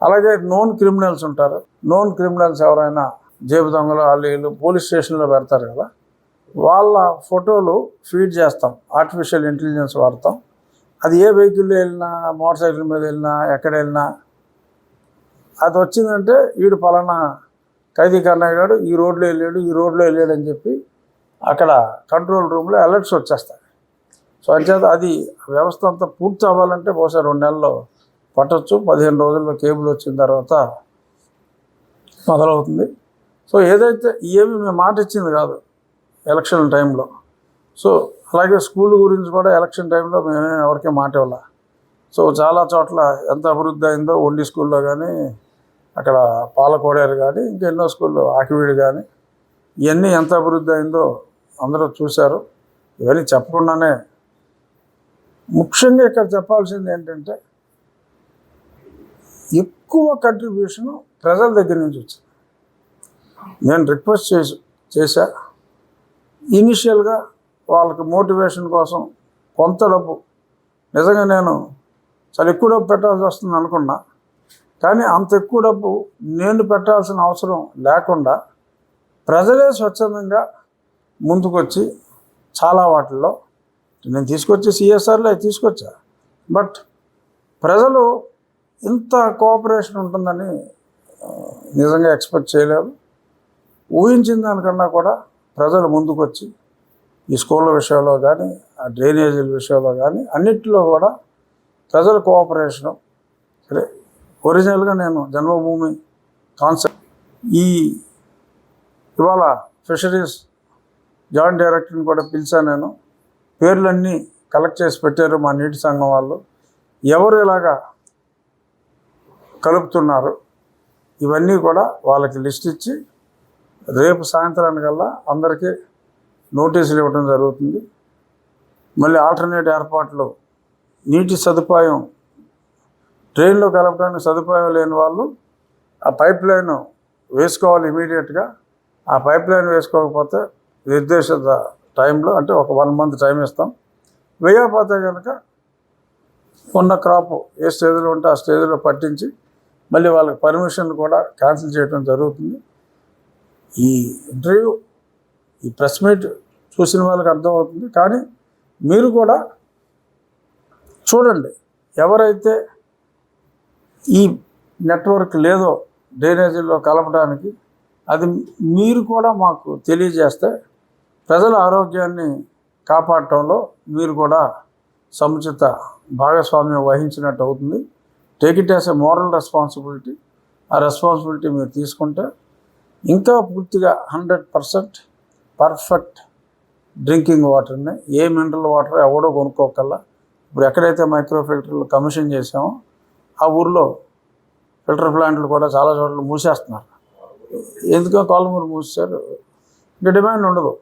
అలాగే known criminals ఉంటారు. Known criminals ఎవరైనా జేబు దొంగలు వాళ్ళు పోలీస్ స్టేషన్లో పెడతారు కదా, వాళ్ళ ఫోటోలు ఫీడ్ చేస్తాం, ఆర్టిఫిషియల్ ఇంటెలిజెన్స్ వాడతాం. అది ఏ వెహికల్లో వెళ్ళినా, మోటార్ సైకిల్ మీద వెళ్ళినా, ఎక్కడ వెళ్ళినా అది వచ్చిందంటే వీడు పలానా ఖైదీ కన్నయ్య గారు ఈ రోడ్లో వెళ్ళాడు అని చెప్పి అక్కడ కంట్రోల్ రూమ్లో అలర్ట్స్ వచ్చేస్తాయి. సో అంచేత అది వ్యవస్థ అంతా పూర్తి అవ్వాలంటే బహుశా 2 నెలల్లో పట్టొచ్చు. 15 రోజుల్లో కేబుల్ వచ్చిన తర్వాత మొదలవుతుంది. సో ఏదైతే ఏమి మేము మాట ఇచ్చింది కాదు ఎలక్షన్ టైంలో. సో అలాగే స్కూల్ గురించి కూడా ఎలక్షన్ టైంలో మేమే ఎవరికీ మాట ఇవ్వాల. సో చాలా చోట్ల ఎంత అభివృద్ధి అయిందో, ఒండి స్కూల్లో కానీ, అక్కడ పాలకోడేరు కానీ, ఇంకెన్నో స్కూల్లో ఆకివీడు కానీ, ఇవన్నీ ఎంత అభివృద్ధి అయిందో అందరూ చూశారు. ఇవన్నీ చెప్పకుండానే ముఖ్యంగా ఇక్కడ చెప్పాల్సింది ఏంటంటే ఎక్కువ కంట్రిబ్యూషను ప్రజల దగ్గర నుంచి వచ్చింది. నేను రిక్వెస్ట్ చేశా ఇనిషియల్గా వాళ్ళకి మోటివేషన్ కోసం కొంత డబ్బు, నిజంగా నేను చాలా ఎక్కువ డబ్బు పెట్టాల్సి వస్తుంది అనుకున్నా, కానీ అంత ఎక్కువ డబ్బు నేను పెట్టాల్సిన అవసరం లేకుండా ప్రజలే స్వచ్ఛందంగా ముందుకొచ్చి చాలా వాటిల్లో నేను తీసుకొచ్చి సిఎస్ఆర్లో తీసుకొచ్చా. బట్ ప్రజలు ఇంత కోఆపరేషన్ ఉంటుందని నిజంగా ఎక్స్పెక్ట్ చేయలేదు. ఊహించిన దానికన్నా కూడా ప్రజలు ముందుకొచ్చి ఈ స్కూళ్ళ విషయంలో కానీ, ఆ డ్రైనేజీల విషయంలో కానీ అన్నిటిలో కూడా ప్రజల కోఆపరేషను. సరే, ఒరిజినల్గా నేను జన్మభూమి కాన్సెప్ట్ ఇవాళ ఫిషరీస్ జాయింట్ డైరెక్టర్ని కూడా పిలిచాను. నేను పేర్లన్నీ కలెక్ట్ చేసి పెట్టారు మా నీటి సంఘం వాళ్ళు. ఎవరు ఇలాగా కలుపుతున్నారు ఇవన్నీ కూడా వాళ్ళకి లిస్ట్ ఇచ్చి రేపు సాయంత్రానికల్లా అందరికీ నోటీసులు ఇవ్వడం జరుగుతుంది. మళ్ళీ ఆల్టర్నేట్ ఏర్పాట్లు, నీటి సదుపాయం ట్రైన్లో కలపడానికి సదుపాయం లేని వాళ్ళు ఆ పైప్ లైన్ వేసుకోవాలి ఇమీడియట్గా. ఆ పైప్ లైన్ వేసుకోకపోతే నిర్దేశిత టైంలో, అంటే ఒక 1 మంత్ టైం ఇస్తాం. వేయకపోతే కనుక ఉన్న క్రాప్ ఏ స్టేజ్లో ఉంటే ఆ స్టేజ్లో పట్టించి మళ్ళీ వాళ్ళకి పర్మిషన్ కూడా క్యాన్సిల్ చేయడం జరుగుతుంది. ఈ ఇంటర్వ్యూ, ఈ ప్రెస్ మీట్ చూసిన వాళ్ళకి అర్థమవుతుంది. కానీ మీరు కూడా చూడండి, ఎవరైతే ఈ నెట్వర్క్ లేదో డ్రైనేజీల్లో కలపడానికి, అది మీరు కూడా మాకు తెలియజేస్తే ప్రజల ఆరోగ్యాన్ని కాపాడటంలో మీరు కూడా సముచిత భాగస్వామ్యం వహించినట్టు అవుతుంది. Take it as a moral responsibility. ఆ రెస్పాన్సిబిలిటీ మీరు తీసుకుంటే ఇంకా పూర్తిగా 100% పర్ఫెక్ట్ డ్రింకింగ్ వాటర్ని, ఏ మినరల్ వాటర్ ఎవడో కొనుక్కోకల్లా. ఇప్పుడు ఎక్కడైతే మైక్రో ఫిల్టర్లు కమిషన్ చేసామో ఆ ఊర్లో ఫిల్టర్ ప్లాంట్లు కూడా చాలా చోట్ల మూసేస్తున్నారు. ఎందుకో కాలుమూరు మూసేశారు, ఇంకా డిమాండ్ ఉండదు.